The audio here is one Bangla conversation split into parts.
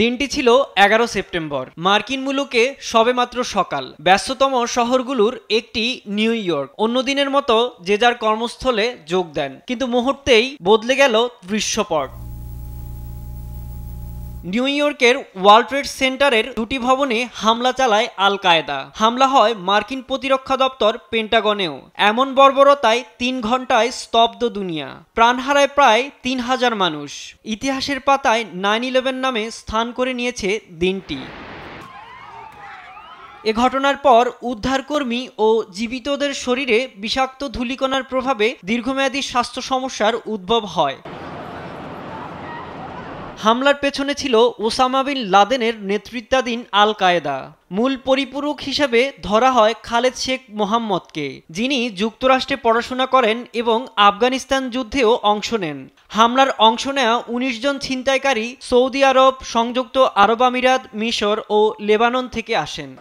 দিনটি ছিল 11 সেপ্টেম্বর। মার্কিন মুলুকে সবেমাত্র সকাল। ব্যস্ততম শহরগুলোর একটি নিউ ইয়র্ক। অন্য দিনের মতো যে যার কর্মস্থলে যোগ দেন, কিন্তু মুহূর্তেই বদলে গেল দৃশ্যপট। নিউ ইয়র্কের ওয়ার্ল্ড ট্রেড সেন্টারের দুটি ভবনে হামলা চালায় আল কায়েদা। হামলা হয় মার্কিন প্রতিরক্ষা দপ্তর পেন্টাগনেও। এমন বর্বরতায় 3 ঘন্টায় স্তব্ধ দুনিয়া। প্রাণ হারায় প্রায় 3000 মানুষ। ইতিহাসের পাতায় 9/11 নামে স্থান করে নিয়েছে দিনটি। এ ঘটনার পর উদ্ধারকর্মী ও জীবিতদের শরীরে বিষাক্ত ধূলিকণার প্রভাবে দীর্ঘমেয়াদী স্বাস্থ্য সমস্যার উদ্ভব হয়। হামলার পেছনে ছিল ওসামা বিন লাদেনের নেতৃত্বাধীন আল কায়েদা। মূল পরিপূরক হিসেবে ধরা হয় খালেদ শেখ মোহাম্মদকে, যিনি যুক্তরাষ্ট্রে পড়াশোনা করেন এবং আফগানিস্তান যুদ্ধেও অংশ নেন। হামলার অংশ নেওয়া 19 জন ছিনতাইকারী সৌদি আরব, সংযুক্ত আরব আমিরাত, মিশর ও লেবানন থেকে আসেন।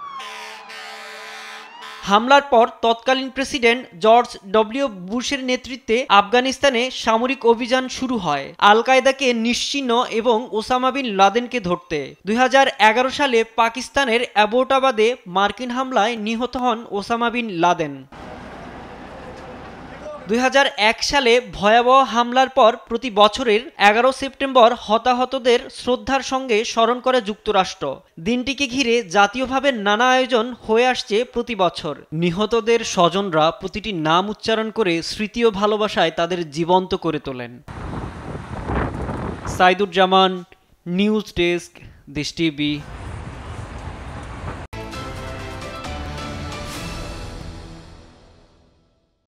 হামলার পর তৎকালীন প্রেসিডেন্ট জর্জ ডব্লিউ বুশের নেতৃত্বে আফগানিস্তানে সামরিক অভিযান শুরু হয় আল কায়েদাকে নিশ্চিহ্ন এবং ওসামা বিন লাদেনকে ধরতে। 2011 সালে পাকিস্তানের অ্যাবোটাবাদে মার্কিন হামলায় নিহত হন ওসামা বিন লাদেন। 2001 সালে ভয়াবহ হামলার পর প্রতি বছরের 11 সেপ্টেম্বর হতাহতদের শ্রদ্ধার সঙ্গে স্মরণ করে যুক্তরাষ্ট্র। দিনটিকে ঘিরে জাতীয়ভাবে নানা আয়োজন হয়ে আসছে প্রতি বছর। নিহতদের স্বজনরা প্রতিটি নাম উচ্চারণ করে স্মৃতি ও ভালোবাসায় তাদের জীবন্ত করে তোলেন। সাইদুর জামান, নিউজ ডেস্ক, দেশ টিভি।